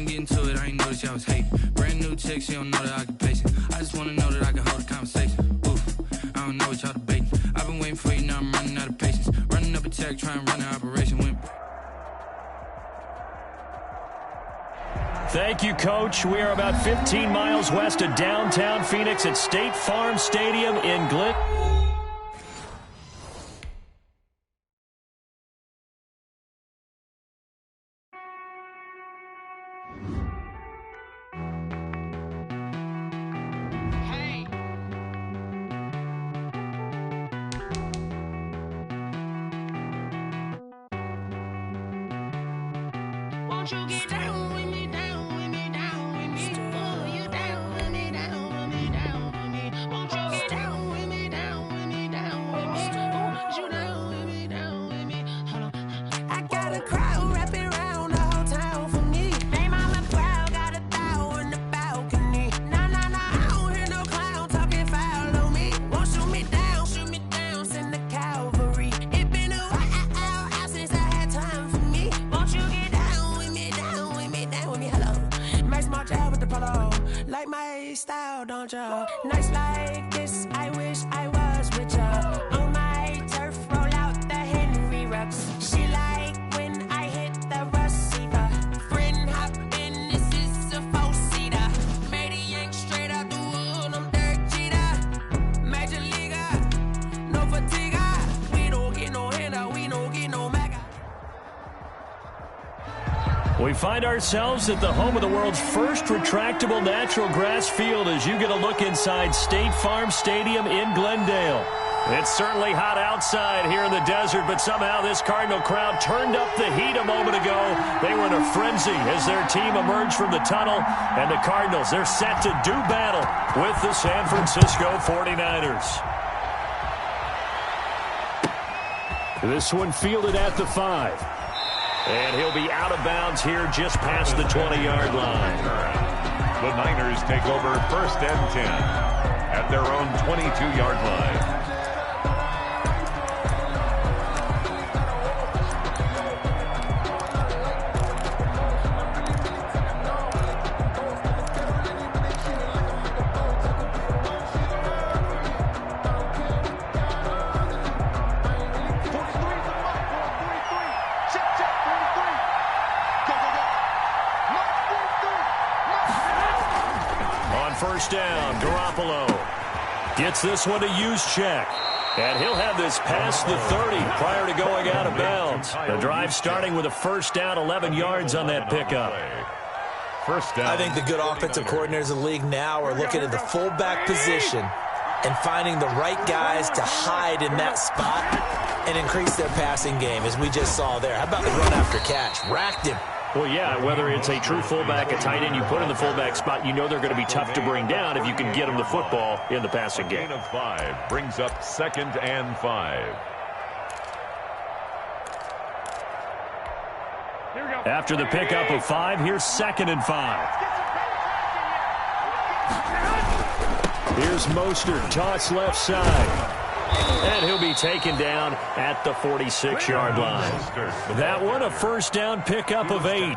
and get into it, I ain't noticed y'all was hating. Brand new chick, she don't know that I can pace it. I just wanna know that I can hold a conversation. Oof, I don't know what y'all debating. I've been waiting for you, now I'm running out of patience. Running up a check, trying to run an operation. Thank you, Coach. We are about 15 miles west of downtown Phoenix at State Farm Stadium in Glen. Won't you get down with me, down with me, down with me? Oh, you down with me, down with me, down with me. Won't you get down with me, down with me, down with me? Oh, you down with me, down with me? Hold on. I got a crowd wrapping around the whole town for me. Name on the crowd, got a thou in the balcony. Nah, nah, nah, I don't hear no clown talking foul on me. Won't shoot me down, send the cavalry. It been a while since I had time for me. Won't you get down with me, down with me, down with me? Hello. Nice small job with the polo. Like my style, don't ya? Nice like this, I wish I was with ya. On my turf, roll out the Henry Rux. She like when I hit the receiver. Friend hop in, this is a four-seater. Made a yank straight out the wood, I'm Derek Jeter. Major leaguer, no fatigue. We don't get no handout, we don't get no mega. We find ourselves at the home of the world's first retractable natural grass field as you get a look inside State Farm Stadium in Glendale. It's certainly hot outside here in the desert, but somehow this Cardinal crowd turned up the heat a moment ago. They were in a frenzy as their team emerged from the tunnel, and the Cardinals, they're set to do battle with the San Francisco 49ers. This one fielded at the 5. And he'll be out of bounds here just past the 20-yard line. The Niners take over 1st and 10 at their own 22-yard line. First down, Garoppolo gets this one to Juszczyk. And he'll have this past the 30 prior to going out of bounds. The drive starting with a first down, 11 yards on that pickup. First down. I think the good offensive coordinators of the league now are looking at the fullback position and finding the right guys to hide in that spot and increase their passing game, as we just saw there. How about the run after catch? Racked him. Well, yeah, whether it's a true fullback, a tight end you put in the fullback spot, you know they're going to be tough to bring down if you can get them the football in the passing game. Gain of 5 brings up 2nd and 5. After the pickup of 5, here's 2nd and 5. Here's Mostert, toss left side. And he'll be taken down at the 46-yard line. That one, a first down pickup of 8.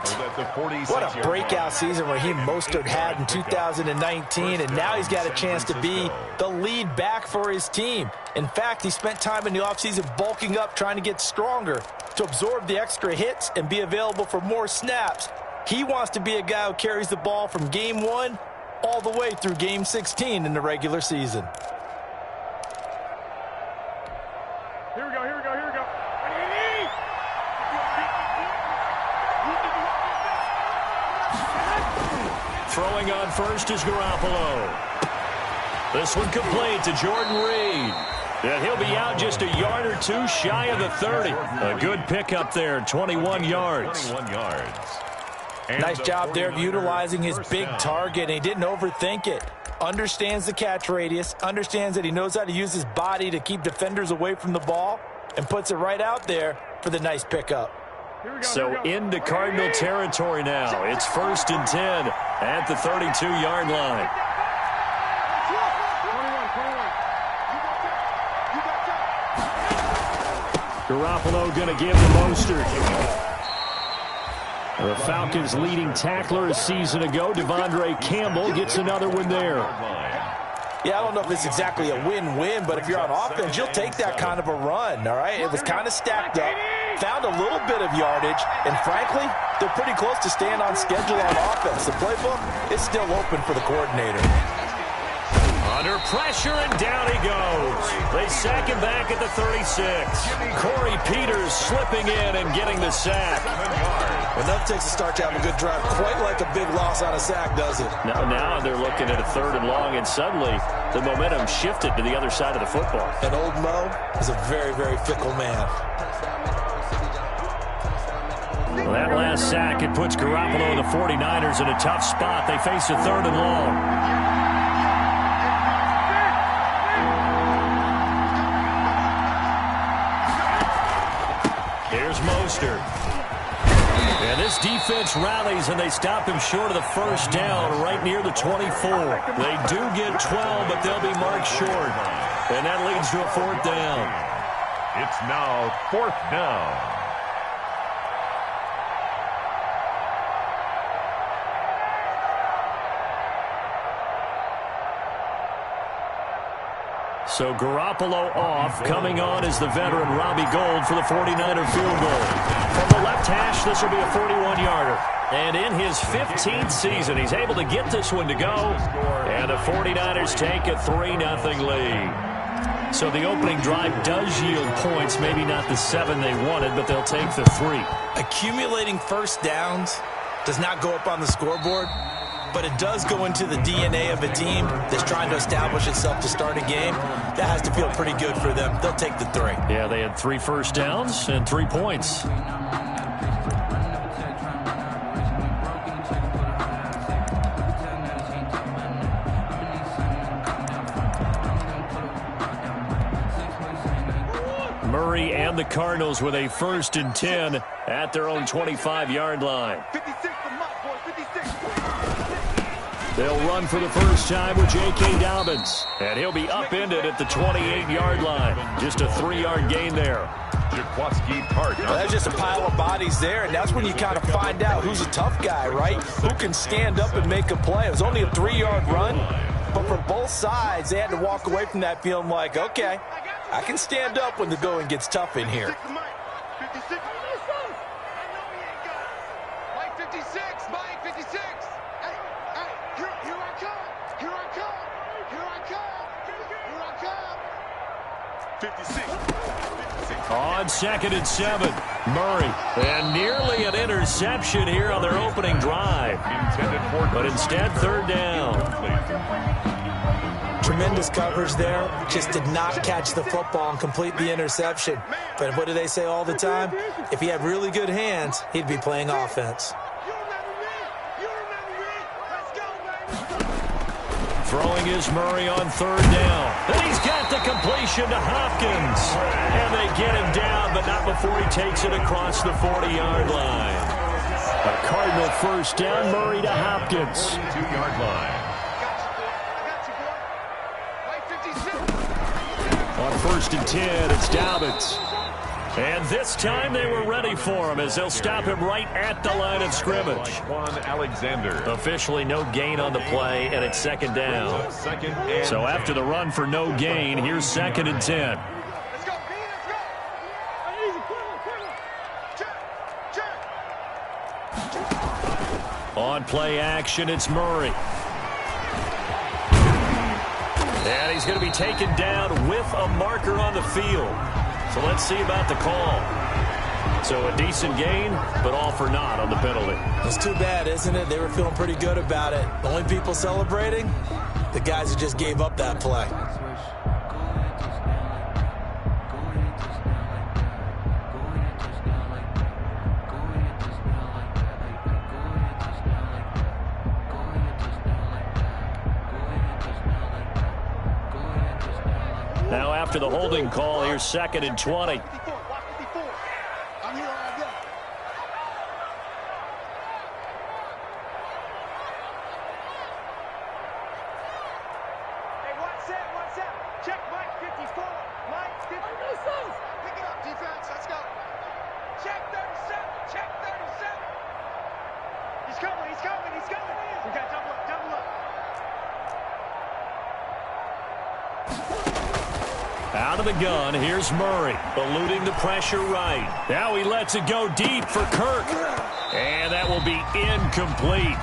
What a breakout season Raheem Mostert had in 2019, and now he's got a chance to be the lead back for his team. In fact, he spent time in the offseason bulking up, trying to get stronger to absorb the extra hits and be available for more snaps. He wants to be a guy who carries the ball from game 1 all the way through game 16 in the regular season. Here we go. Throwing on first is Garoppolo. This one complete to Jordan Reed. And he'll be out just a yard or two shy of the 30. A good pickup there, 21 yards. 21 yards. Nice job there of utilizing his big target, and he didn't overthink it. Understands the catch radius, understands that he knows how to use his body to keep defenders away from the ball, and puts it right out there for the nice pickup. So into Cardinal territory now. It's 1st and 10 at the 32-yard line. Garoppolo going to give to Mostert. The Falcons' leading tackler a season ago, Devondre Campbell, gets another one there. Yeah, I don't know if it's exactly a win-win, but if you're on offense, you'll take that kind of a run, all right? It was kind of stacked up, found a little bit of yardage, and frankly, they're pretty close to staying on schedule on offense. The playbook is still open for the coordinator. Under pressure, and down he goes. They sack him back at the 36. Corey Peters slipping in and getting the sack. Enough takes a start to have a good drive. Quite like a big loss on a sack, does it? Now they're looking at a 3rd and long, and suddenly the momentum shifted to the other side of the football. And old Mo is a very, very fickle man. Well, that last sack, it puts Garoppolo and the 49ers in a tough spot. They face a 3rd and long. Here's Mostert. And this defense rallies, and they stop him short of the 1st down right near the 24. They do get 12, but they'll be marked short. And that leads to a 4th down. It's now 4th down. So Garoppolo off. Coming on is the veteran Robbie Gould for the 49er field goal. From the left hash, this will be a 41-yarder. And in his 15th season, he's able to get this one to go. And the 49ers take a 3-0 lead. So the opening drive does yield points. Maybe not the 7 they wanted, but they'll take the 3. Accumulating 1st downs does not go up on the scoreboard, but it does go into the DNA of a team that's trying to establish itself to start a game. That has to feel pretty good for them. They'll take the 3. Yeah, they had 3 first downs and 3 points. Murray and the Cardinals with a 1st and 10 at their own 25-yard line. 56 for Mike, boy, 56. They'll run for the first time with J.K. Dobbins. And he'll be upended at the 28-yard line. Just a 3-yard gain there. Well, that's just a pile of bodies there, and that's when you kind of find out who's a tough guy, right? Who can stand up and make a play. It was only a 3-yard run, but for both sides, they had to walk away from that feeling like, okay, I can stand up when the going gets tough in here. 56. Mike 56, Mike 56. Hey, here I come. Here I come. Here I come. Here I come. 56. On 2nd and 7, Murray. And nearly an interception here on their opening drive. But instead, 3rd down. Tremendous coverage there. Just did not catch the football and complete the interception. But what do they say all the time? If he had really good hands, he'd be playing offense. Throwing is Murray on 3rd down. And he's got the completion to Hopkins. And they get him down, but not before he takes it across the 40-yard line. A Cardinal 1st down, Murray to Hopkins. 2-yard line. On 1st and 10, it's Dobbins. And this time they were ready for him as they'll stop him right at the line of scrimmage. Alexander. Officially no gain on the play, and it's 2nd down. So after the run for no gain, here's 2nd and 10. Let's go, B, let's go. On play action, it's Murray. And he's going to be taken down with a marker on the field. So let's see about the call. So a decent gain, but all for naught on the penalty. It's too bad, isn't it? They were feeling pretty good about it. The only people celebrating, the guys who just gave up that play. Now after the holding call, here's 2nd and 20. I'm here all day. Hey, what's that? Check Mike 54. Mike 54. Pick it up, defense. Let's go. Check 37. Check 37. He's coming. He's coming. He's coming. We got double up. Double up. Out of the gun, here's Murray, eluding the pressure right. Now he lets it go deep for Kirk. And that will be incomplete.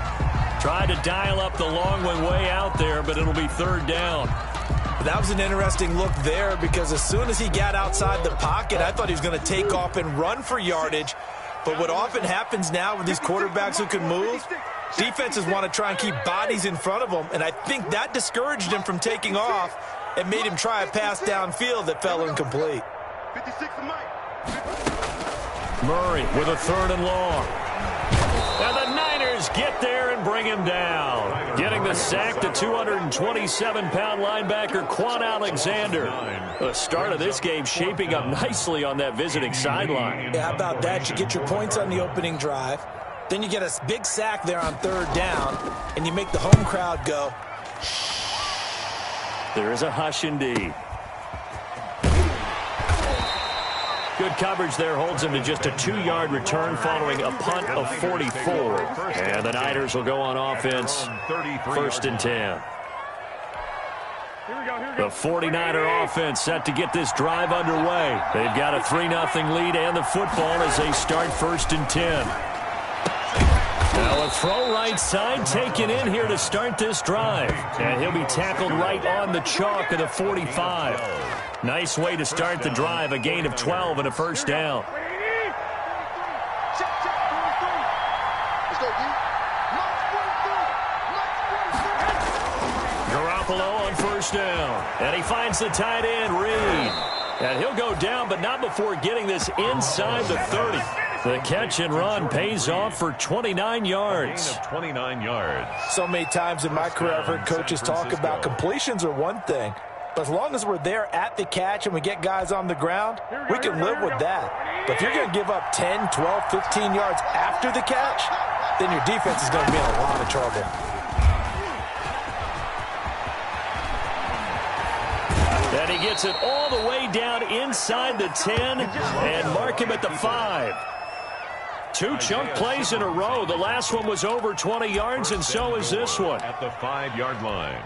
Tried to dial up the long one way out there, but it'll be third down. That was an interesting look there because as soon as he got outside the pocket, I thought he was going to take off and run for yardage. But what often happens now with these quarterbacks who can move, defenses want to try and keep bodies in front of them, and I think that discouraged him from taking off and made him try a pass downfield that fell incomplete. 56 to Mike. Murray with a third and long. And the Niners get there and bring him down. Getting the sack, the 227-pound linebacker Quan Alexander. The start of this game shaping up nicely on that visiting sideline. Yeah, how about that? You get your points on the opening drive. Then you get a big sack there on third down, and you make the home crowd go. There is a hush indeed. Good coverage there holds him to just a 2-yard return following a punt of 44. And the Niners will go on offense, first and 10. The 49er offense set to get this drive underway. They've got a 3-0 lead and the football as they start first and 10. Now a throw right side taken in here to start this drive. And he'll be tackled right on the chalk of the 45. Nice way to start the drive, a gain of 12 and a first down. Garoppolo on first down. And he finds the tight end, Reed. And he'll go down, but not before getting this inside the 30. The catch and run pays off for 29 yards. 29 yards. So many times in my career I've heard coaches talk about completions are one thing. But as long as we're there at the catch and we get guys on the ground, we can live with that. But if you're going to give up 10, 12, 15 yards after the catch, then your defense is going to be in a lot of trouble. And he gets it all the way down inside the 10 and mark him at the 5. 2 chunk plays in a row. The last one was over 20 yards, and so is this one. At the 5-yard line.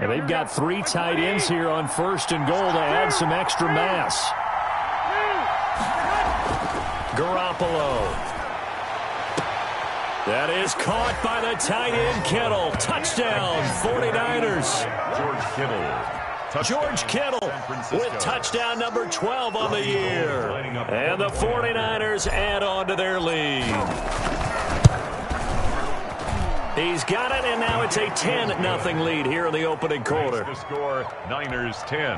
And they've got 3 tight ends here on first and goal to add some extra mass. Garoppolo. That is caught by the tight end Kittle. Touchdown, 49ers. George Kittle with touchdown number 12 on the year. And the 49ers add on to their lead. He's got it, and now it's a 10-0 lead here in the opening quarter. The score, Niners 10,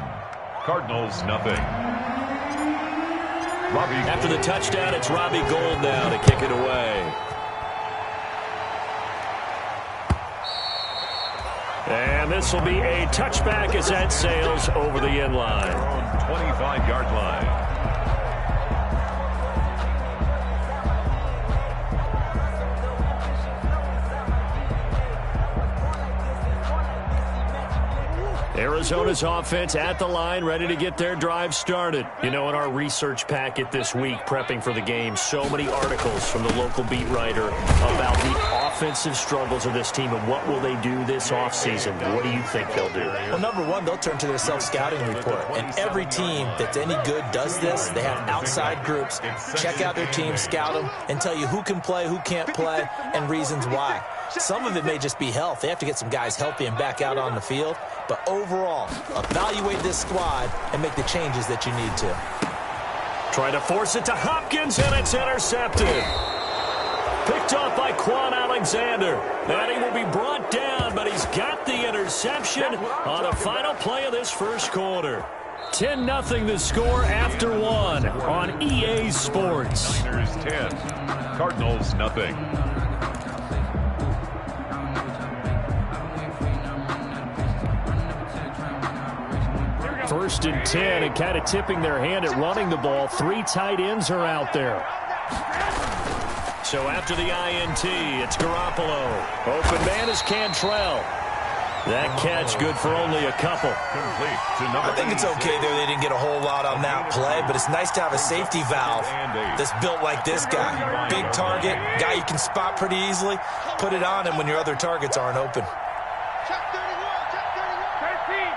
Cardinals nothing. After the touchdown, it's Robbie Gould now to kick it away. And this will be a touchback as that sails over the end line. 25-yard line. Arizona's offense at the line, ready to get their drive started. You know, in our research packet this week, prepping for the game, so many articles from the local beat writer about the offensive struggles of this team and what will they do this offseason. What do you think they'll do? Well, number one, they'll turn to their self-scouting report. And every team that's any good does this. They have outside groups. Check out their team, scout them, and tell you who can play, who can't play, and reasons why. Some of it may just be health. They have to get some guys healthy and back out on the field. But overall, evaluate this squad and make the changes that you need to. Try to force it to Hopkins, and it's intercepted. Picked off by Quan Alexander. And he will be brought down, but he's got the interception on the final play of this first quarter. 10-0 the score after 1 on EA Sports. Niners 10, Cardinals nothing. First and 10, and kind of tipping their hand at running the ball. 3 tight ends are out there. So after the INT, it's Garoppolo. Open man is Cantrell. That catch good for only a couple. I think it's okay there. They didn't get a whole lot on that play, but it's nice to have a safety valve that's built like this guy. Big target, guy you can spot pretty easily. Put it on him when your other targets aren't open. Check 31, check 31.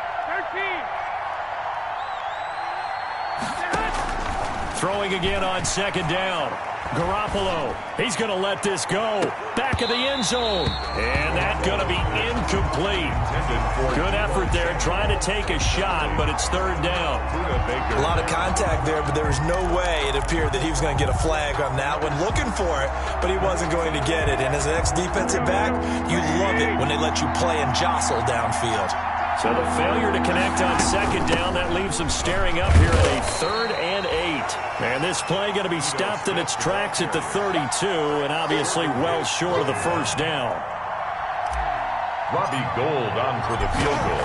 13. Throwing again on second down. Garoppolo, he's going to let this go. Back of the end zone. And that's going to be incomplete. Good effort there trying to take a shot, but it's third down. A lot of contact there, but there was no way it appeared that he was going to get a flag on that one. Looking for it, but he wasn't going to get it. And as an ex-defensive back, you love it when they let you play and jostle downfield. So the failure to connect on second down, that leaves them staring up here at a 3rd and 8. And this play going to be stopped in its tracks at the 32, and obviously well short of the first down. Robbie Gould on for the field goal.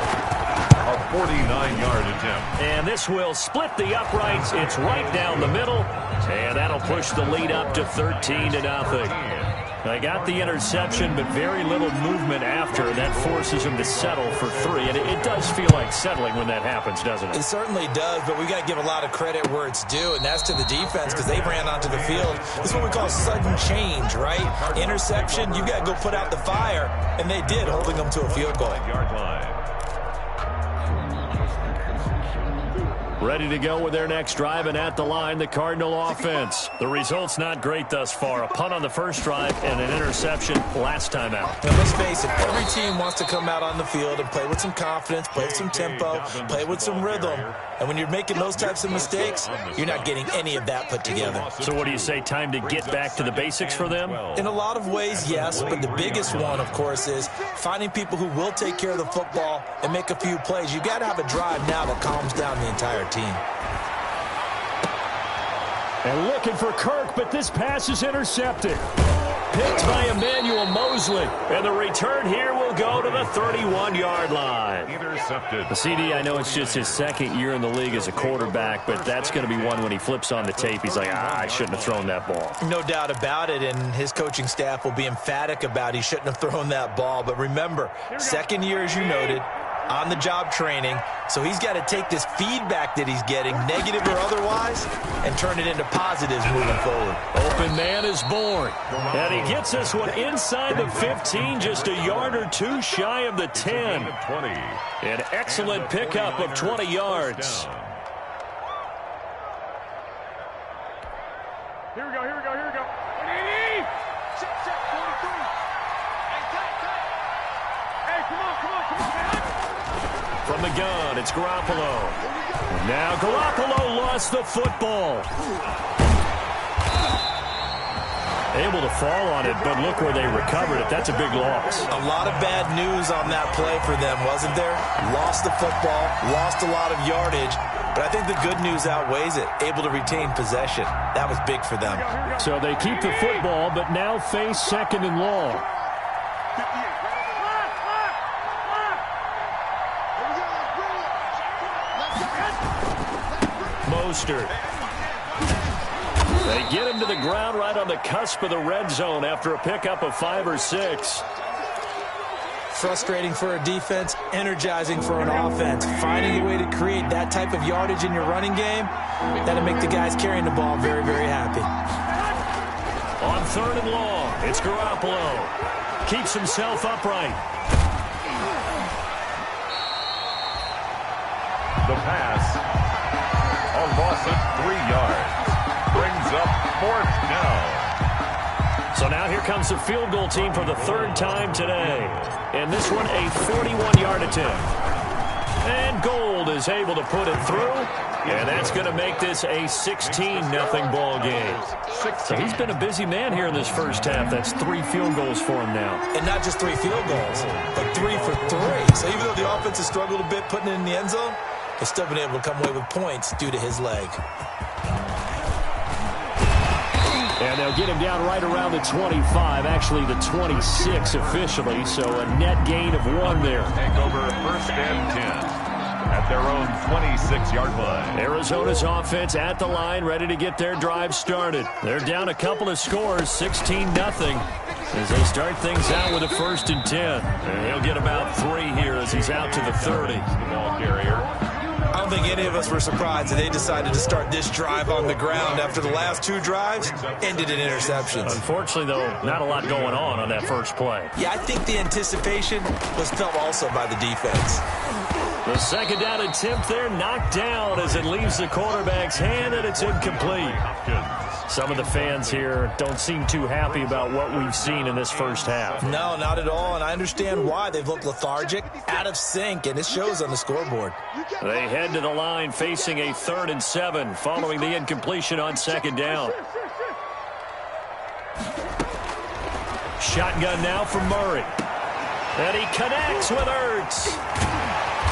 A 49-yard attempt. And this will split the uprights. It's right down the middle, and that'll push the lead up to 13-0. They got the interception, but very little movement after, and that forces him to settle for 3. And it does feel like settling when that happens, doesn't it? It certainly does, but we got to give a lot of credit where it's due, and that's to the defense because they ran onto the field. This is what we call sudden change, right? Interception, you got to go put out the fire, and they did, holding them to a field goal. Yard line. Ready to go with their next drive, and at the line, the Cardinal offense. The result's not great thus far. A punt on the first drive and an interception last time out. Now, let's face it, every team wants to come out on the field and play with some confidence, play with some tempo, play with some rhythm. And when you're making those types of mistakes, you're not getting any of that put together. So what do you say, time to get back to the basics for them? In a lot of ways, yes, but the biggest one, of course, is finding people who will take care of the football and make a few plays. You got to have a drive now that calms down the entire team. And looking for Kirk, but this pass is intercepted. Picked by Emmanuel Mosley. And the return here will go to the 31-yard line. Intercepted. The CD, I know it's just his second year in the league as a quarterback, but that's going to be one when he flips on the tape. He's like, I shouldn't have thrown that ball. No doubt about it, and his coaching staff will be emphatic about he shouldn't have thrown that ball. But remember, second year, as you noted, on-the-job training, so he's got to take this feedback that he's getting, negative or otherwise, and turn it into positives moving forward. Open man is born, and he gets this one inside the 15, just a yard or two shy of the 10. 20. An excellent pickup of 20 yards. Here we go, here we go, here we go. 180! Check, check, 43. Hey, tight, tight. Hey, come on, come on, come on. From the gun, it's Garoppolo. Now Garoppolo lost the football. Able to fall on it, but look where they recovered it. That's a big loss. A lot of bad news on that play for them, wasn't there? Lost the football, lost a lot of yardage, but I think the good news outweighs it. Able to retain possession. That was big for them. So they keep the football, but now face second and long. Mostert. They get him to the ground right on the cusp of the red zone after a pickup of 5 or 6. Frustrating for a defense, energizing for an offense. Finding a way to create that type of yardage in your running game, that'll make the guys carrying the ball very, very happy. On 3rd and long, it's Garoppolo. Keeps himself upright. The pass. A loss of 3 yards. Brings up 4th down. So now here comes the field goal team for the 3rd time today. And this one a 41-yard attempt. And Gould is able to put it through. And that's going to make this a 16-0 ball game. So he's been a busy man here in this first half. That's 3 field goals for him now. And not just 3 field goals, but 3 for 3. So even though the offense has struggled a bit putting it in the end zone, they've still been able to come away with points due to his leg. And they'll get him down right around the 25, actually the 26 officially, so a net gain of 1 there. Take over 1st and 10. at their own 26-yard line. Arizona's offense at the line, ready to get their drive started. They're down a couple of scores, 16-0, as they start things out with a 1st and 10. And he'll get about 3 here as he's out to the 30. The ball carrier. I don't think any of us were surprised that they decided to start this drive on the ground after the last 2 drives ended in interceptions. Unfortunately, though, not a lot going on that first play. Yeah, I think the anticipation was felt also by the defense. The second down attempt there knocked down as it leaves the quarterback's hand, and it's incomplete. Some of the fans here don't seem too happy about what we've seen in this first half. No, not at all, and I understand why. They've looked lethargic, out of sync, and it shows on the scoreboard. They head to the line facing a 3rd and 7 following the incompletion on second down. Shotgun now for Murray. And he connects with Ertz.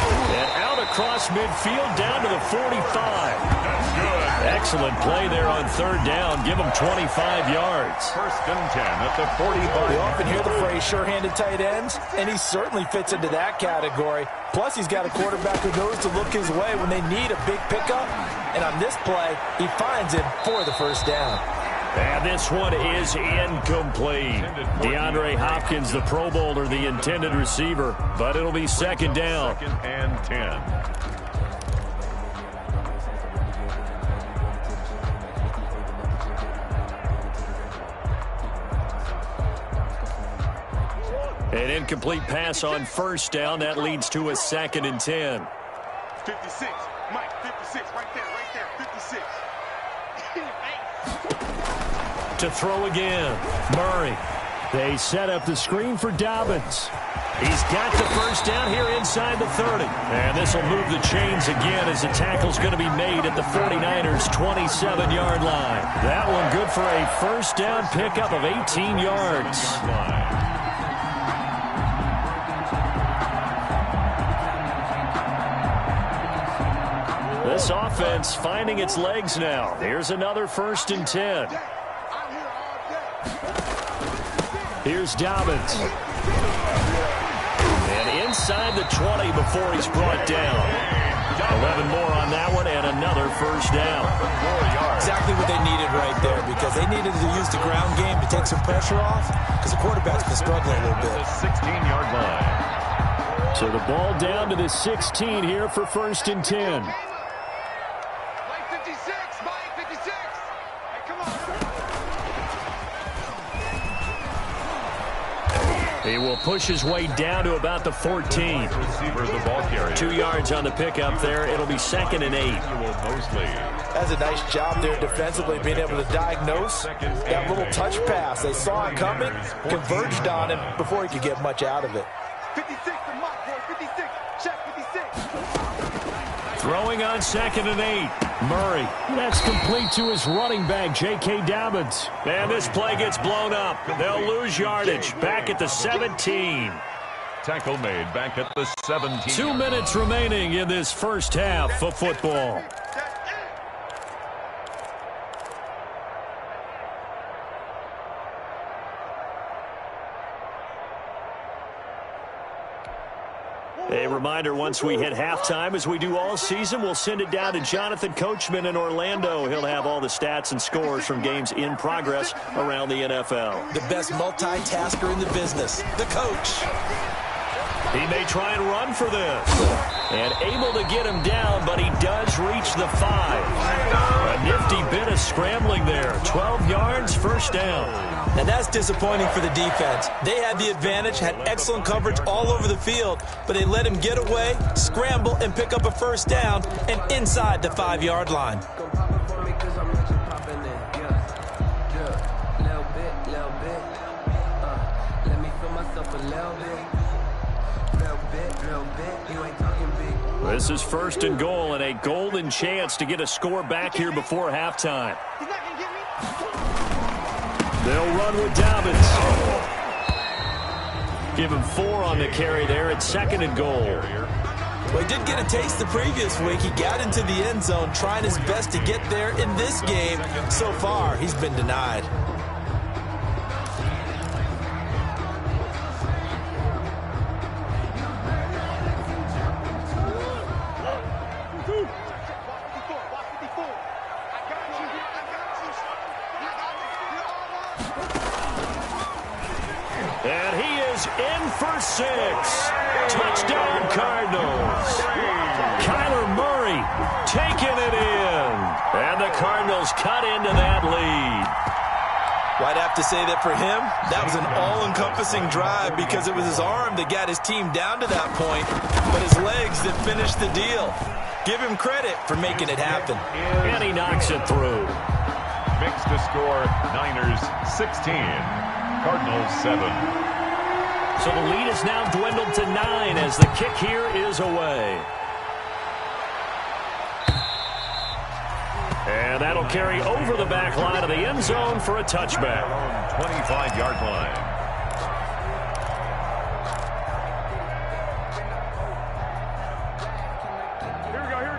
And out across midfield down to the 45. That's good. Excellent play there on 3rd down. Give him 25 yards. 1st and 10 at the 45. We often hear the phrase sure-handed tight ends, and he certainly fits into that category. Plus, he's got a quarterback who knows to look his way when they need a big pickup. And on this play, he finds him for the 1st down. And this one is incomplete. DeAndre Hopkins, the Pro Bowler, the intended receiver, but it'll be 2nd down. 2nd and 10. An incomplete pass on 1st down. That leads to a 2nd and 10. 56. Mike, 56. Right there, 56. To throw again. Murray. They set up the screen for Dobbins. He's got the 1st down here inside the 30. And this will move the chains again as the tackle's going to be made at the 49ers' 27-yard line. That one good for a 1st down pickup of 18 yards. This offense finding its legs now. Here's another 1st and 10. Here's Dobbins. And inside the 20 before he's brought down. 11 more on that one and another 1st down. Exactly what they needed right there, because they needed to use the ground game to take some pressure off, because the quarterback's been struggling a little bit. The 16-yard line. So the ball down to the 16 here for 1st and 10. Mike 56. Mike 56. Hey, come on. He will push his way down to about the 14. Receiver, the ball carrier. 2 yards on the pickup there. It'll be 2nd and 8. That's a nice job there defensively, being able to diagnose that little touch pass. They saw it coming, converged on him before he could get much out of it. 56 to Mike, boy. 56. Check 56. Throwing on 2nd and 8. Murray. That's complete to his running back, J.K. Dobbins. And this play gets blown up. They'll lose yardage. Back at the 17. Tackle made back at the 17. 2 minutes remaining in this first half of football. A reminder, once we hit halftime, as we do all season, we'll send it down to Jonathan Coachman in Orlando. He'll have all the stats and scores from games in progress around the NFL. The best multitasker in the business, the coach. He may try and run for this. And able to get him down, but he does reach the 5. A nifty bit of scrambling there. 12 yards, 1st down. And that's disappointing for the defense. They had the advantage, had excellent coverage all over the field, but they let him get away, scramble, and pick up a 1st down and inside the 5-yard line. This is 1st and goal and a golden chance to get a score back here before halftime. They'll run with Dobbins. Give him 4 on the carry there at 2nd and goal. Well, he did get a taste the previous week. He got into the end zone trying his best to get there in this game. So far, he's been denied. And he is in for 6. Touchdown, Cardinals. Kyler Murray taking it in. And the Cardinals cut into that lead. Well, I'd have to say that for him, that was an all-encompassing drive because it was his arm that got his team down to that point, but his legs that finished the deal. Give him credit for making it happen. And he knocks it through. Makes the score Niners 16, Cardinals 7. So the lead is now dwindled to 9 as the kick here is away. And that'll carry over the back line of the end zone for a touchback. 25-yard line.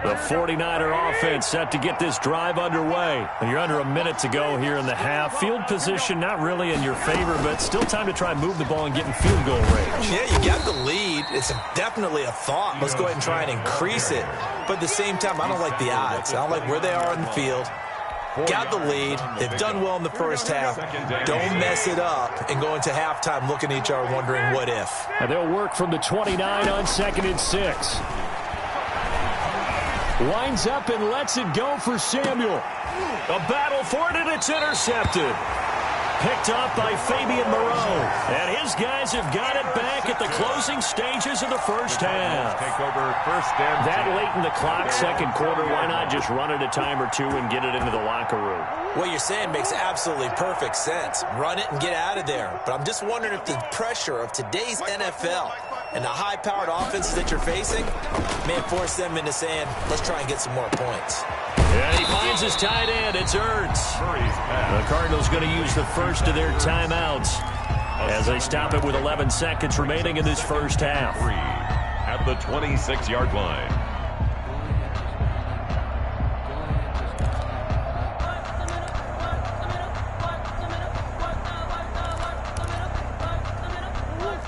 The 49er offense set to get this drive underway. You're under a minute to go here in the half. Field position not really in your favor, but still time to try and move the ball and get in field goal range. Yeah, you got the lead. It's definitely a thought. Let's go ahead and try and increase it. But at the same time, I don't like the odds. I don't like where they are in the field. Got the lead. They've done well in the first half. Don't mess it up and go into halftime looking at each other wondering what if. And they'll work from the 29 on 2nd and 6. Winds up and lets it go for Samuel. A battle for it, and it's intercepted. Picked up by Fabian Moreau. And his guys have got it back at the closing stages of the first half. Take over first and That late in the clock, second quarter, why not just run it a time or two and get it into the locker room? What you're saying makes absolutely perfect sense. Run it and get out of there. But I'm just wondering if the pressure of today's NFL and the high-powered offenses that you're facing may force them into saying, let's try and get some more points. And he finds his tight end. It's Ertz. The Cardinals going to use the first of their timeouts as they stop it with 11 seconds remaining in this first half. At the 26-yard line.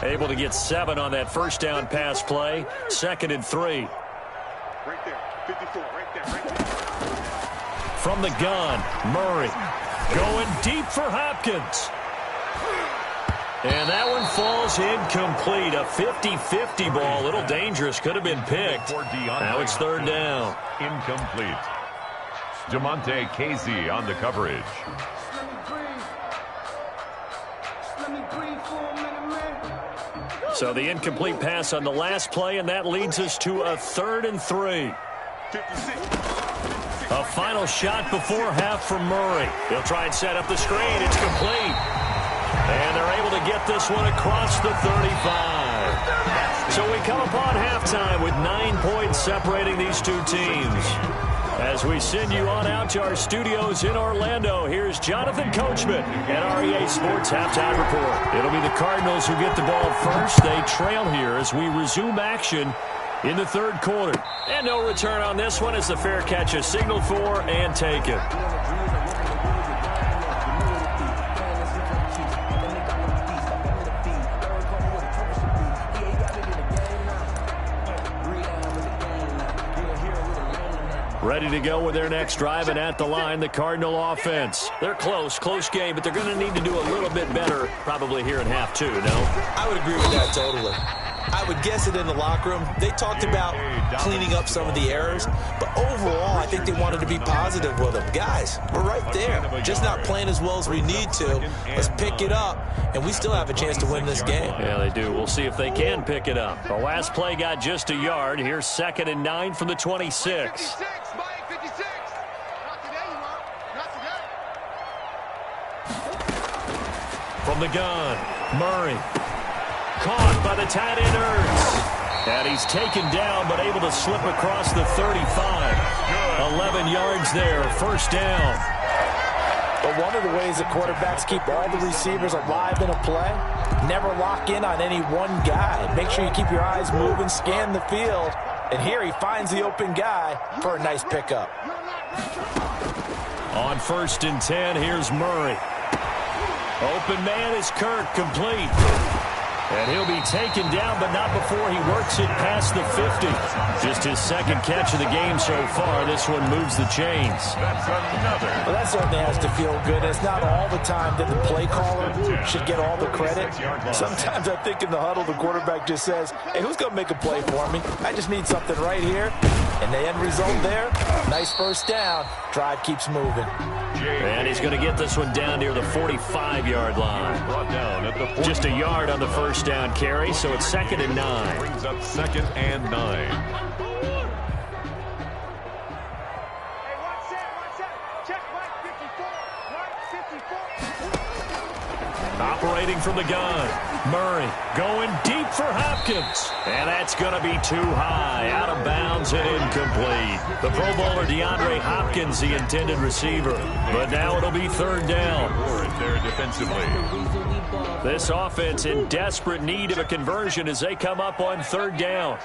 Able to get 7 on that first down pass play. 2nd and 3. Right there, 54, right there, right there. From the gun, Murray going deep for Hopkins. And that one falls incomplete. A 50-50 ball. A little dangerous. Could have been picked. Now it's 3rd down. Incomplete. Jamonte Casey on the coverage. So the incomplete pass on the last play, and that leads us to a 3rd and 3. 56. A final shot before half from Murray. He'll try and set up the screen. It's complete. And they're able to get this one across the 35. So we come upon halftime with 9 points separating these two teams. As we send you on out to our studios in Orlando, here's Jonathan Coachman at REA Sports Halftime Report. It'll be the Cardinals who get the ball first. They trail here as we resume action in the 3rd quarter. And no return on this one as the fair catch is signaled for and taken. Ready to go with their next drive, and at the line, the Cardinal offense. They're close game, but they're going to need to do a little bit better probably here in half 2, no? I would agree with that totally. I would guess it in the locker room. They talked about cleaning up some of the errors, but overall, I think they wanted to be positive with them. Guys, we're right there. Just not playing as well as we need to. Let's pick it up, and we still have a chance to win this game. Yeah, they do. We'll see if they can pick it up. The last play got just a yard. Here's 2nd and 9 from the 26. 56, Mike, 56. Not today, you won't. Not today. From the gun, Murray. Caught by the tight end Ertz. And he's taken down but able to slip across the 35. 11 yards there, first down. But one of the ways that quarterbacks keep all the receivers alive in a play, never lock in on any one guy. Make sure you keep your eyes moving, scan the field. And here he finds the open guy for a nice pickup. On 1st and 10, here's Murray. Open man is Kirk, complete. And he'll be taken down, but not before he works it past the 50. Just his second catch of the game so far. This one moves the chains. That's another. Well, that certainly has to feel good. It's not all the time that the play caller should get all the credit. Sometimes I think in the huddle, the quarterback just says, hey, who's going to make a play for me? I just need something right here. And the end result there, nice first down. Drive keeps moving. And he's going to get this one down near the 45-yard line. Brought down at the Just a yard on the first down carry, so it's 2nd and 9. brings up 2nd and 9. Operating from the gun. Murray going deep for Hopkins. And that's going to be too high. Out of bounds and incomplete. The Pro Bowler DeAndre Hopkins, the intended receiver. But now it'll be 3rd down. There defensively. This offense in desperate need of a conversion as they come up on 3rd down.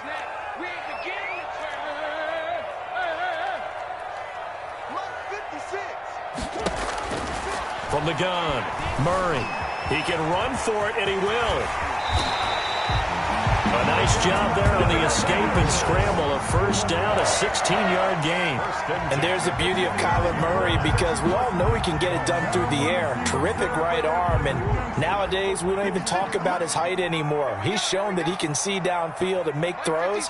From the gun, Murray. He can run for it, and he will. A nice job there on the escape and scramble. A first down, a 16-yard gain. And there's the beauty of Kyler Murray, because we all know he can get it done through the air. Terrific right arm, and nowadays we don't even talk about his height anymore. He's shown that he can see downfield and make throws,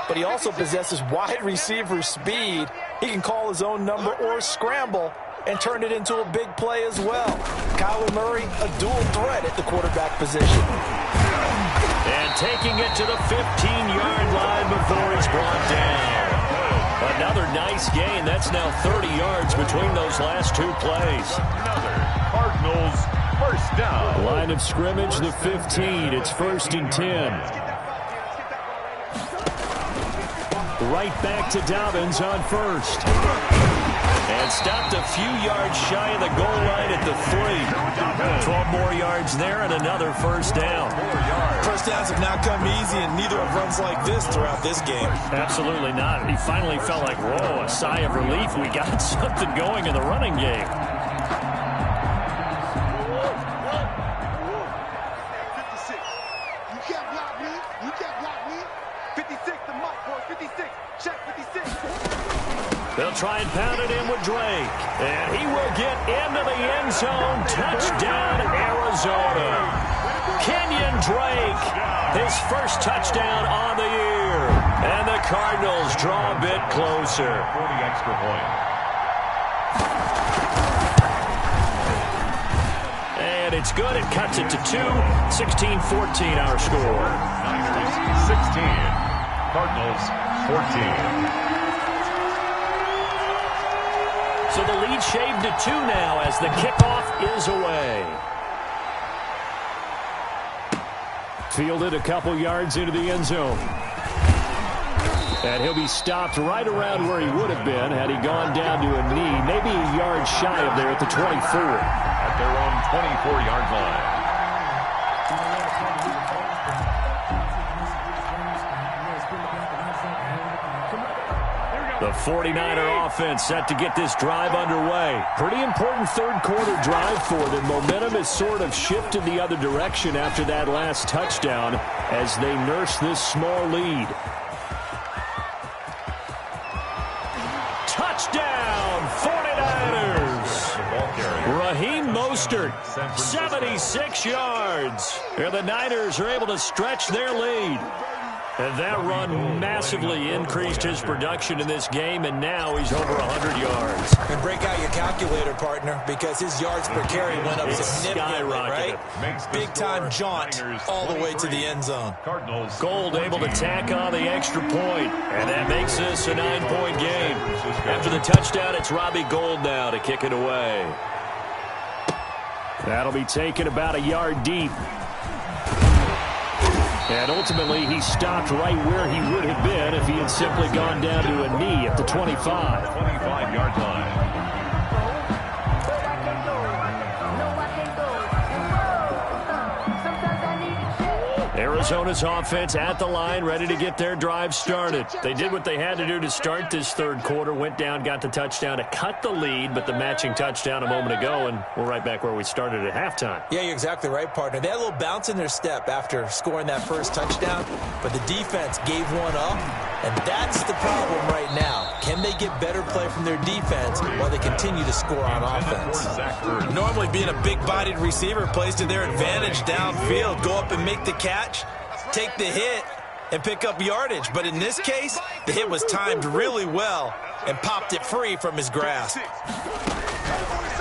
but he also possesses wide receiver speed. He can call his own number or scramble and turn it into a big play as well. Kyler Murray, a dual threat at the quarterback position. And taking it to the 15-yard line before he's brought down. Another nice gain. That's now 30 yards between those last two plays. Another Cardinals first down. Line of scrimmage, the 15. It's 1st and 10. Right back to Dobbins on 1st. And stopped a few yards shy of the goal line at the 3. 12 more yards there and another first down. First downs have not come easy, and neither have runs like this throughout this game. Absolutely not. He finally felt like, whoa, a sigh of relief. We got something going in the running game. 56. You can't block me. You can't block me. 56, the mic, boy. 56. Check 56. They'll try and pound it in with Drake. And he will get into the end zone. Touchdown, Arizona. Kenyon Drake, his first touchdown on the year. And the Cardinals draw a bit closer. For the extra point. And it's good. It cuts it to 2. 16-14 our score. Niners 16. Cardinals 14. So the lead shaved to 2 now as the kickoff is away. Fielded a couple yards into the end zone. And he'll be stopped right around where he would have been had he gone down to a knee, maybe a yard shy of there at the 24. At their own 24-yard line. The 49er offense set to get this drive underway. Pretty important third-quarter drive for them. Momentum has sort of shifted the other direction after that last touchdown as they nurse this small lead. Touchdown, 49ers! Raheem Mostert, 76 yards. And the Niners are able to stretch their lead. And that run massively increased his production in this game, and now he's over 100 yards. And break out your calculator, partner, because his yards per carry went up significantly, right? Big-time jaunt all the way to the end zone. Cardinals. Gold able to tack on the extra point, and that makes this a 9-point game. After the touchdown, it's Robbie Gould now to kick it away. That'll be taken about a yard deep. And ultimately, he stopped right where he would have been if he had simply gone down to a knee at the 25. 25-yard line. Arizona's offense at the line, ready to get their drive started. They did what they had to do to start this third quarter, went down, got the touchdown to cut the lead, but the matching touchdown a moment ago, and we're right back where we started at halftime. Yeah, you're exactly right, partner. They had a little bounce in their step after scoring that first touchdown, but the defense gave one up, and that's the problem right now. Can they get better play from their defense while they continue to score on offense? Normally being a big-bodied receiver plays to their advantage downfield. Go up and make the catch, take the hit, and pick up yardage. But in this case, the hit was timed really well and popped it free from his grasp.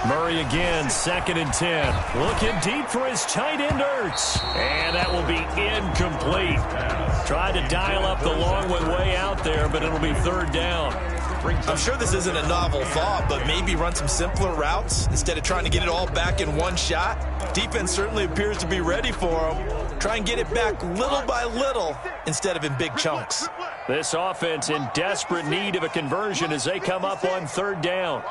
Murray again, 2nd and 10. Looking deep for his tight end, Ertz. And that will be incomplete. Tried to dial up the long one way out there, but it'll be 3rd down. I'm sure this isn't a novel thought, but maybe run some simpler routes instead of trying to get it all back in one shot. Defense certainly appears to be ready for him. Try and get it back little by little instead of in big chunks. This offense in desperate need of a conversion as they come up on 3rd down.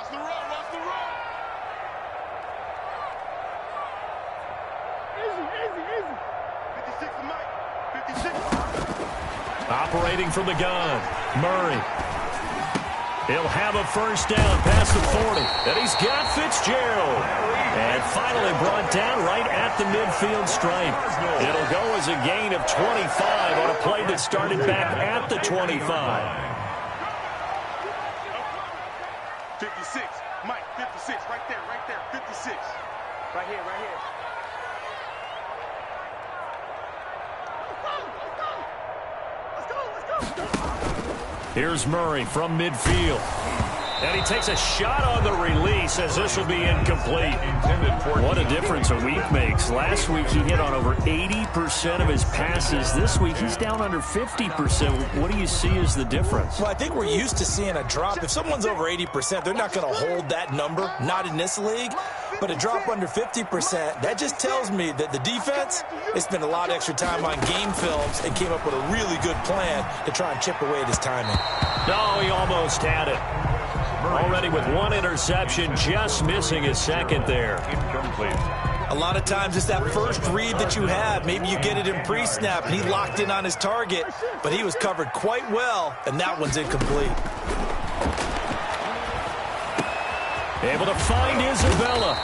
Operating from the gun, Murray. He'll have a 1st down past the 40. And he's got Fitzgerald. And finally brought down right at the midfield stripe. It'll go as a gain of 25 on a play that started back at the 25. 56, Mike, 56, right there, 56. Right here, right here. Here's Murray from midfield. And he takes a shot on the release as this will be incomplete. What a difference a week makes. Last week he hit on over 80% of his passes. This week he's down under 50%. What do you see as the difference? Well, I think we're used to seeing a drop. If someone's over 80%, they're not going to hold that number, not in this league. But a drop under 50%, that just tells me that the defense, they spent a lot of extra time on game films and came up with a really good plan to try and chip away at his timing. No, he almost had it. Already with 1 interception, just missing his 2nd there. A lot of times it's that first read that you have. Maybe you get it in pre-snap, and he locked in on his target, but he was covered quite well, and that one's incomplete. Able to find Isabella.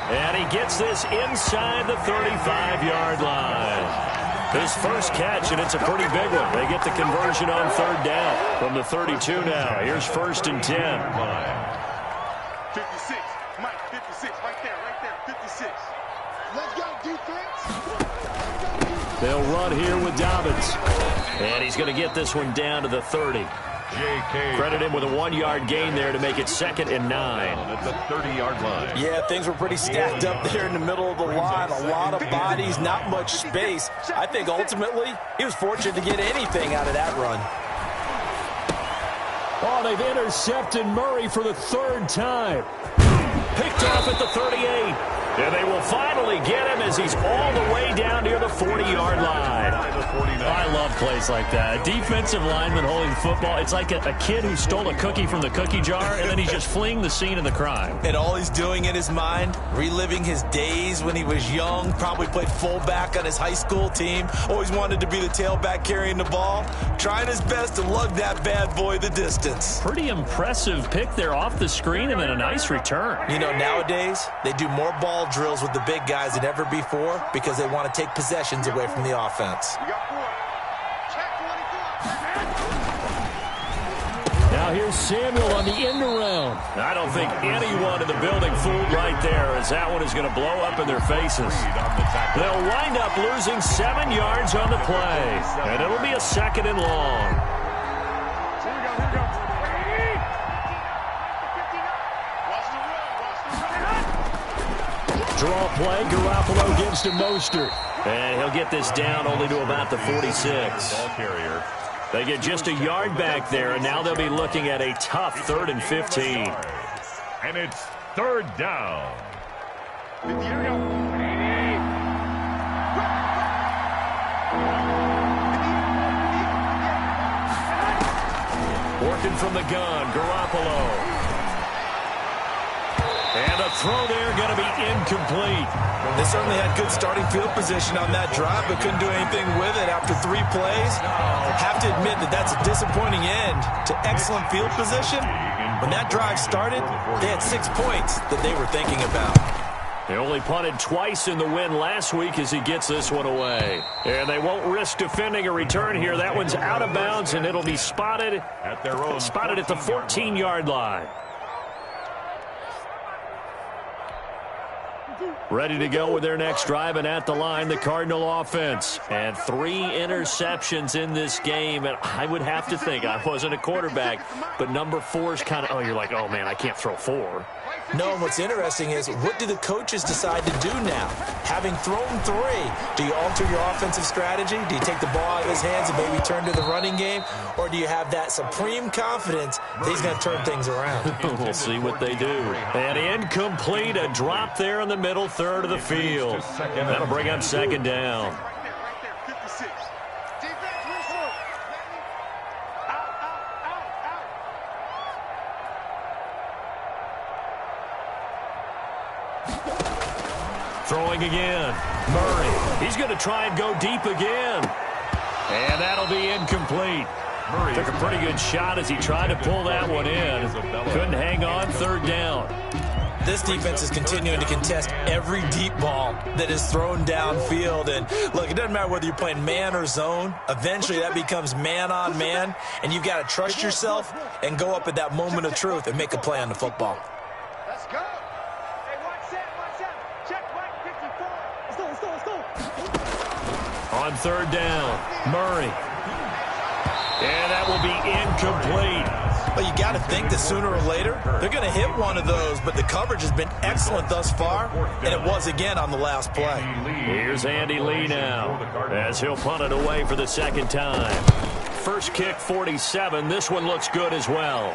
And he gets this inside the 35-yard line. His first catch, and it's a pretty big one. They get the conversion on 3rd down from the 32 now. Here's 1st and 10. 56, Mike, 56, right there, 56. Let's go, defense. They'll run here with Dobbins. And he's going to get this one down to the 30. Credit him with a 1-yard gain there to make it 2nd and 9. At the 30-yard line. Yeah, things were pretty stacked up there in the middle of the line. A lot of bodies, not much space. I think ultimately he was fortunate to get anything out of that run. Oh, they've intercepted Murray for the 3rd time. Picked off at the 38. And they will finally get him as he's all the way down near the 40-yard line. I love plays like that. A defensive lineman holding the football. It's like a kid who stole a cookie from the cookie jar, and then he's just fleeing the scene of the crime. And all he's doing in his mind, reliving his days when he was young, probably played fullback on his high school team, always wanted to be the tailback carrying the ball, trying his best to lug that bad boy the distance. Pretty impressive pick there off the screen and then a nice return. You know, nowadays, they do more ball drills with the big guys than ever before because they want to take possessions away from the offense. Now here's Samuel on the end around. I don't think anyone in the building fooled right there, as that one is going to blow up in their faces. They'll wind up losing 7 yards on the play, and it'll be a 2nd and long. Draw play, Garoppolo gives to Mostert. And he'll get this down only to about the 46. Ball carrier. They get just a yard back there, and now they'll be looking at a tough 3rd and 15. And it's 3rd down. Working from the gun, Garoppolo. And the throw there going to be incomplete. They certainly had good starting field position on that drive, but couldn't do anything with it after 3 plays. Have to admit that that's a disappointing end to excellent field position. When that drive started, they had 6 points that they were thinking about. They only punted twice in the win last week as he gets this one away. And they won't risk defending a return here. That one's out of bounds, and it'll be spotted at the 14-yard line. Ready to go with their next drive, and at the line, the Cardinal offense. And 3 interceptions in this game. And I would have to think, I wasn't a quarterback, but number 4 is kind of, you're like, oh, man, I can't throw 4. No, and what's interesting is, what do the coaches decide to do now? Having thrown 3, do you alter your offensive strategy? Do you take the ball out of his hands and maybe turn to the running game? Or do you have that supreme confidence that he's going to turn things around? We'll see what they do. And incomplete, a drop there in the middle third of the field. That'll bring up 2nd down. Throwing again. Murray. He's going to try and go deep again. And that'll be incomplete. Murray took a pretty good shot as he tried to pull that one in. Couldn't hang on. 3rd down. This defense is continuing to contest every deep ball that is thrown downfield. And look, it doesn't matter whether you're playing man or zone. Eventually that becomes man on man. And you've got to trust yourself and go up at that moment of truth and make a play on the football. Let's go. Hey, watch that. Check right 54. Let's go. On 3rd down, Murray. And that will be incomplete. But you got to think that sooner or later, they're going to hit one of those. But the coverage has been excellent thus far, and it was again on the last play. Here's Andy Lee now, as he'll punt it away for the 2nd time. First kick, 47. This one looks good as well.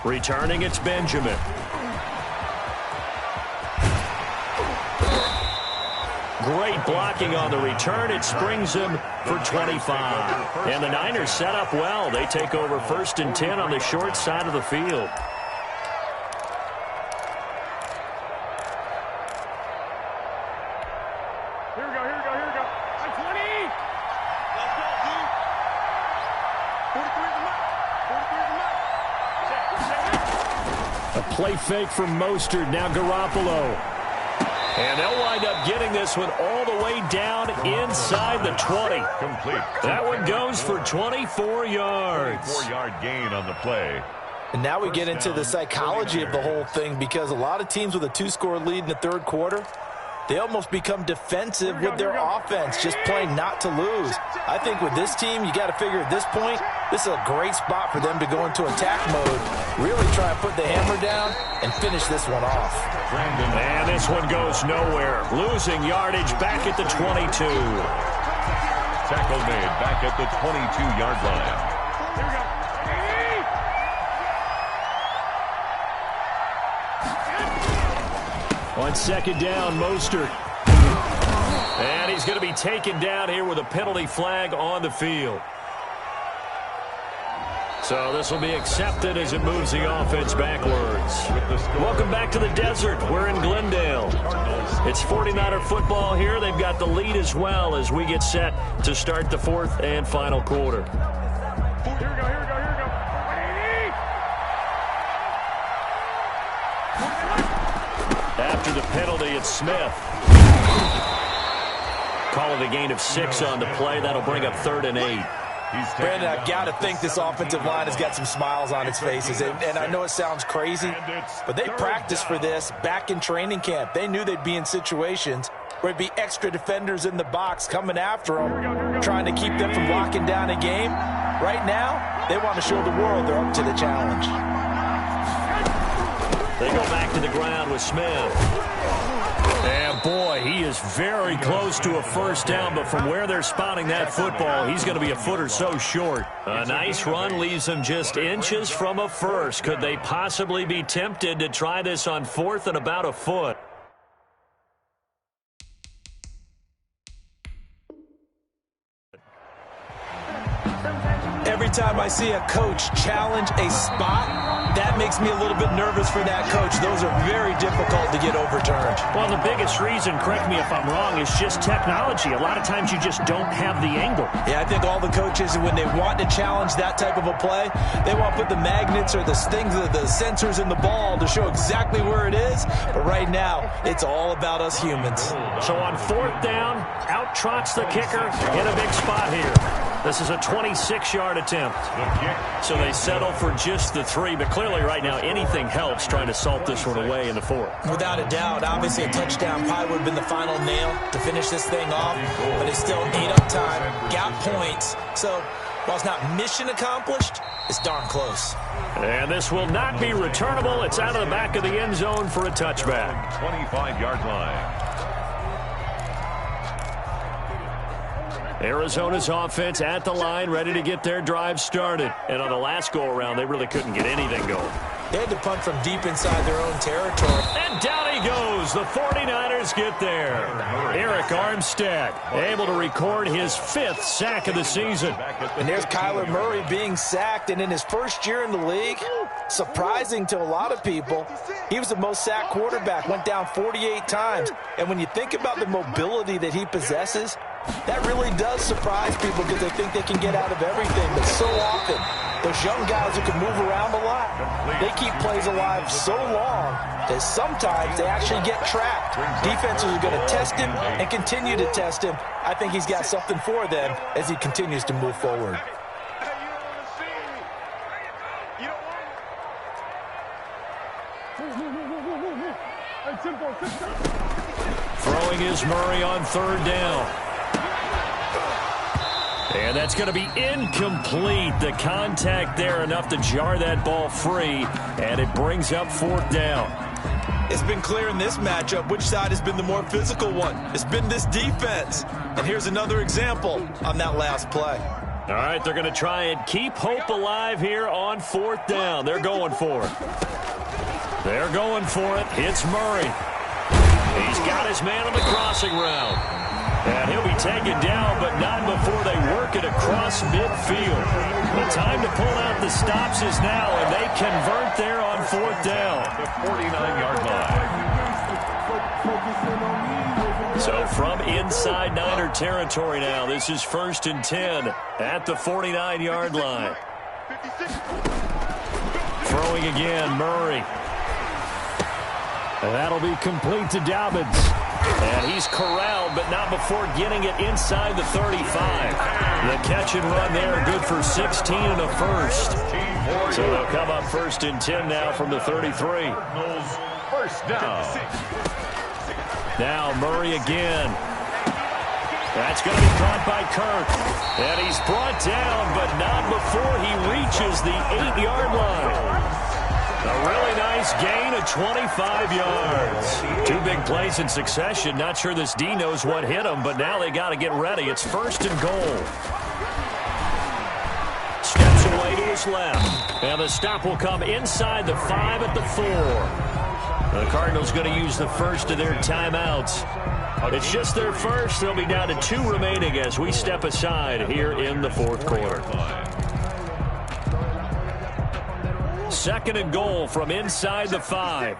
Returning, it's Benjamin. Great blocking on the return. It springs him for 25. And the Niners set up well. They take over 1st and 10 on the short side of the field. Here we go. 20. Let's go, D. 43 at the mark. A play fake from Mostert. Now Garoppolo. And they'll wind up getting this one all the way down inside the 20. Complete. That one goes for 24 yards. 4-yard gain on the play. And now we get into the psychology of the whole thing, because a lot of teams with a 2-score lead in the 3rd quarter, they almost become defensive with their offense, just playing not to lose. I think with this team, you got to figure at this point, this is a great spot for them to go into attack mode, really try and put the hammer down and finish this one off. And this one goes nowhere. Losing yardage back at the 22. Tackle made back at the 22-yard line. On 2nd down, Mostert. And he's going to be taken down here with a penalty flag on the field. So this will be accepted as it moves the offense backwards. Welcome back to the desert. We're in Glendale. It's 49er football here. They've got the lead as well as we get set to start the 4th and final quarter. Here we go. After the penalty, it's Smith. Call it a gain of 6 on the play. That'll bring up 3rd and 8. Brandon, I've got to think this offensive line has got some smiles on its faces. And I know it sounds crazy, but they practiced for this back in training camp. They knew they'd be in situations where there'd be extra defenders in the box coming after them, trying to keep them from locking down a game. Right now, they want to show the world they're up to the challenge. They go back to the ground with Smith. And boy, he is very close to a 1st down, but from where they're spotting that football, he's going to be a foot or so short. A nice run leaves them just inches from a 1st. Could they possibly be tempted to try this on 4th and about a foot? Every time I see a coach challenge a spot, That makes me a little bit nervous for that coach. Those are very difficult to get overturned. Well, the biggest reason, correct me if I'm wrong, is just technology. A lot of times you just don't have the angle. Yeah, I think all the coaches, when they want to challenge that type of a play, they want to put the magnets or the things, the sensors in the ball to show exactly where it is. But right now, it's all about us humans. So on 4th down, out trots the kicker in a big spot here. This is a 26-yard attempt. So they settle for just the 3, but clearly right now anything helps trying to salt this one away in the 4th. Without a doubt, obviously a touchdown probably would have been the final nail to finish this thing off, but they still ate up time, got points. So while it's not mission accomplished, it's darn close. And this will not be returnable. It's out of the back of the end zone for a touchback. 25-yard line. Arizona's offense at the line, ready to get their drive started. And on the last go-around, they really couldn't get anything going. They had to punt from deep inside their own territory. And down he goes. The 49ers get there. Eric Armstead able to record his 5th sack of the season. And there's Kyler Murray being sacked. And in his first year in the league, surprising to a lot of people, he was the most sacked quarterback, went down 48 times. And when you think about the mobility that he possesses, that really does surprise people because they think they can get out of everything. But so often, those young guys who can move around a lot, they keep plays alive so long that sometimes they actually get trapped. Defenses are going to test him and continue to test him. I think he's got something for them as he continues to move forward. Throwing is Murray on 3rd down. And that's going to be incomplete. The contact there enough to jar that ball free, and it brings up 4th down. It's been clear in this matchup which side has been the more physical one. It's been this defense. And here's another example on that last play. All right, they're going to try and keep hope alive here on 4th down. They're going for it. They're going for it. It's Murray. He's got his man on the crossing route. And he'll be taken down, but not before they work it across midfield. The time to pull out the stops is now, and they convert there on 4th down. The 49-yard line. So from inside Niner territory now, this is 1st and 10 at the 49-yard line. Throwing again, Murray. And that'll be complete to Dobbins. And he's corralled, but not before getting it inside the 35. The catch and run there, good for 16 and a first. So they'll come up 1st and 10 now from the 33. First down. Now Murray again. That's going to be caught by Kirk. And he's brought down, but not before he reaches the 8-yard line. A really nice gain of 25 yards. 2 big plays in succession. Not sure this D knows what hit him, but now they got to get ready. It's 1st and goal. Steps away to his left. And the stop will come inside the 5 at the 4. The Cardinals going to use the first of their timeouts. It's just their first. They'll be down to 2 remaining as we step aside here in the 4th quarter. 2nd and goal from inside the 5.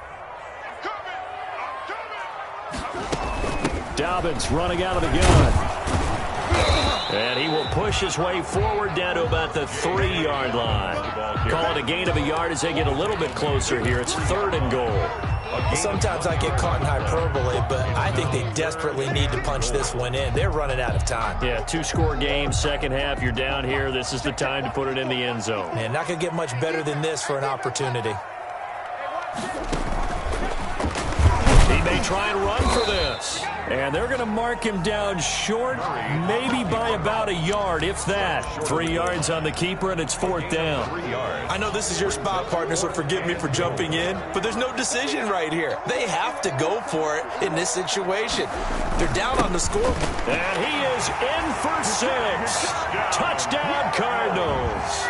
Dobbins running out of the gun. And he will push his way forward down to about the 3-yard line. Call it a gain of a yard as they get a little bit closer here. It's 3rd and goal. Sometimes I get caught in hyperbole, but I think they desperately need to punch this one in. They're running out of time. Yeah, 2-score game, 2nd half. You're down here. This is the time to put it in the end zone. Man, not going to get much better than this for an opportunity. He may try and run for this. And they're going to mark him down short, maybe by about a yard, if that. 3 yards on the keeper, and it's 4th down. I know this is your spot, partner, so forgive me for jumping in, but there's no decision right here. They have to go for it in this situation. They're down on the scoreboard. And he is in for 6. Touchdown, Cardinals.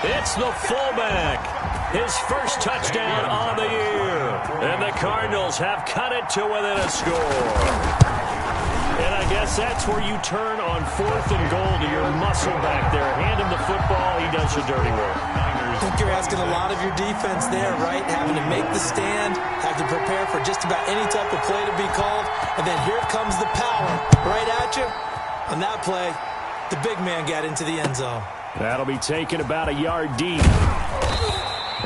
It's the fullback. His first touchdown on the year. And the Cardinals have cut it to within a score. And I guess that's where you turn on 4th and goal to your muscle back there. Hand him the football. He does the dirty work. I think you're asking a lot of your defense there, right? Having to make the stand, have to prepare for just about any type of play to be called, and then here comes the power right at you. On that play, the big man got into the end zone. That'll be taken about a yard deep.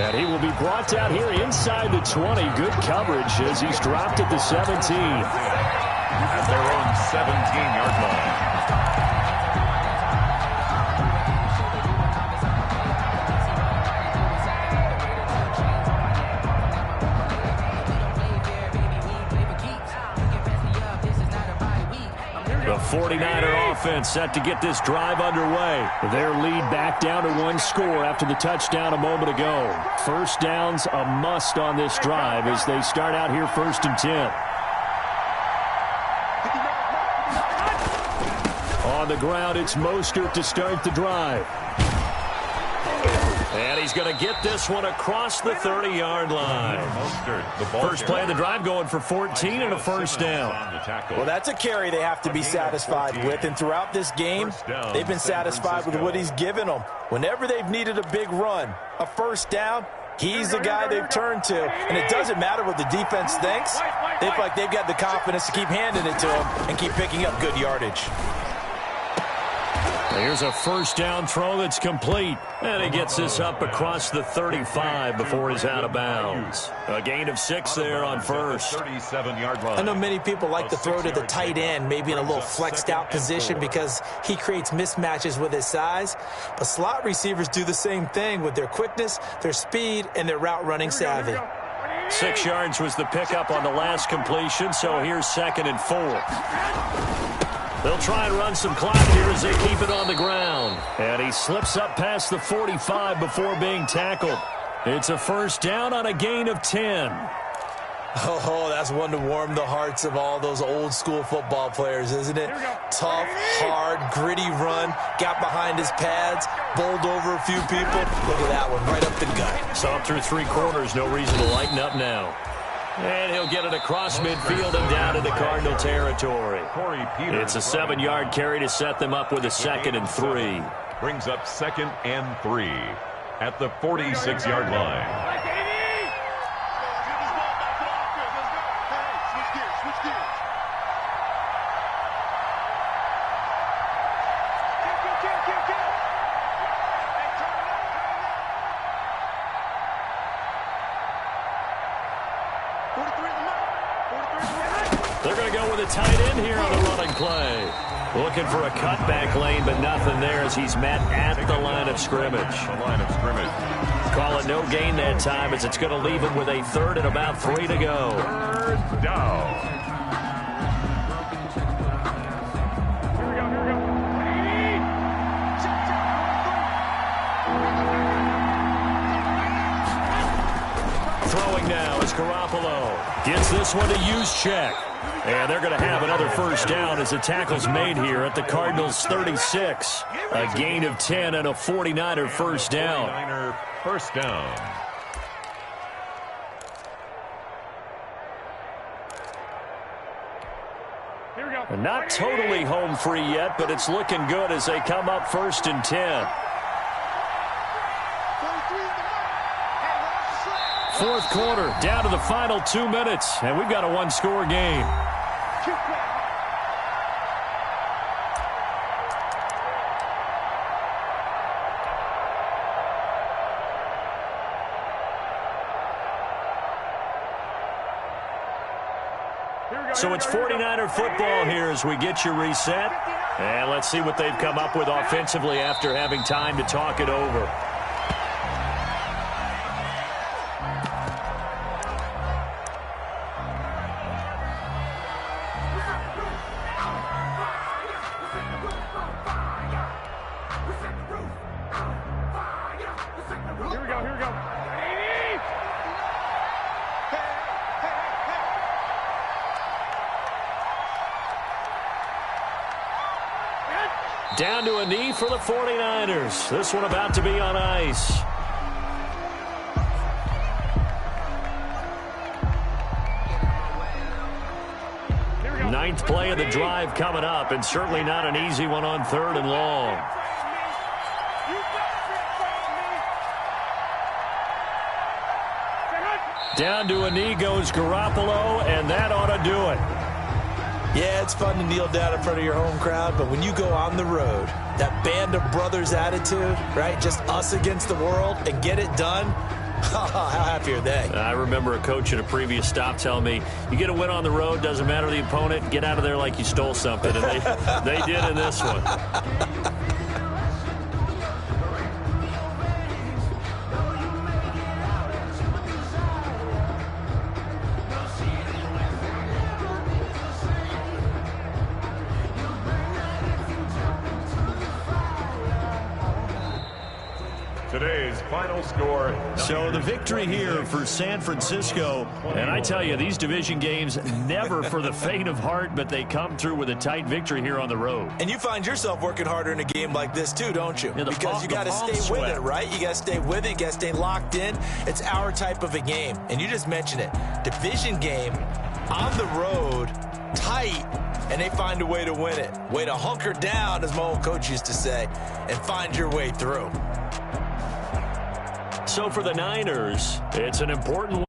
And he will be brought down here inside the 20. Good coverage as he's dropped at the 17. At their own 17-yard line. The 49er offense set to get this drive underway. Their lead back down to 1 score after the touchdown a moment ago. First down's a must on this drive as they start out here 1st and 10. On the ground, it's Mostert to start the drive. And he's going to get this one across the 30-yard line. First play of the drive going for 14 and a first down. Well, that's a carry they have to be satisfied with. And throughout this game, they've been satisfied with what he's given them. Whenever they've needed a big run, a first down, he's the guy they've turned to. And it doesn't matter what the defense thinks. They feel like they've got the confidence to keep handing it to him and keep picking up good yardage. Here's a first down throw that's complete. And he gets this up across the 35 before he's out of bounds. A gain of 6 there on first. 37-yard line. I know many people like to throw to the tight end, maybe in a little flexed out position because he creates mismatches with his size. But slot receivers do the same thing with their quickness, their speed, and their route running savvy. 6 yards was the pickup on the last completion, so here's 2nd and 4. They'll try and run some clock here as they keep it on the ground. And he slips up past the 45 before being tackled. It's a first down on a gain of 10. Oh, that's one to warm the hearts of all those old school football players, isn't it? Tough, hard, gritty run, got behind his pads, bowled over a few people. Look at that one, right up the gut. Saw him through 3 quarters, no reason to lighten up now. And he'll get it across midfield and down into Cardinal territory. It's a 7-yard carry to set them up with a 2nd and 3. Brings up 2nd and 3 at the 46-yard line. They're going to go with a tight end here on the running play. Looking for a cutback lane, but nothing there as he's met at the line of scrimmage. Call it no gain that time as it's going to leave him with a 3rd and about 3 to go. 3rd down. Throwing now is Garoppolo. Gets this one to Juszczyk. And they're going to have another first down as the tackle's made here at the Cardinals' 36. A gain of 10 and a 49er first down. 49er first down. And not totally home free yet, but it's looking good as they come up 1st and 10. 4th quarter, down to the final 2 minutes, and we've got a 1-score game. So it's 49er football here as we get you reset. And let's see what they've come up with offensively after having time to talk it over. Down to a knee for the 49ers. This one about to be on ice. Ninth play of the drive coming up, and certainly not an easy one on 3rd and long. Down to a knee goes Garoppolo, and that ought to do it. Yeah, it's fun to kneel down in front of your home crowd, but when you go on the road, that band of brothers attitude, right, just us against the world, and get it done, how happy are they? I remember a coach at a previous stop telling me, you get a win on the road, doesn't matter the opponent, get out of there like you stole something, and they did in this one. Today's final score. So the victory here for San Francisco. And I tell you, these division games, never for the faint of heart, but they come through with a tight victory here on the road. And you find yourself working harder in a game like this too, don't you? Yeah, because you got to stay with it, right? You got to stay with it. You got to stay locked in. It's our type of a game. And you just mentioned it. Division game on the road, tight, and they find a way to win it. Way to hunker down, as my old coach used to say, and find your way through. So for the Niners, it's an important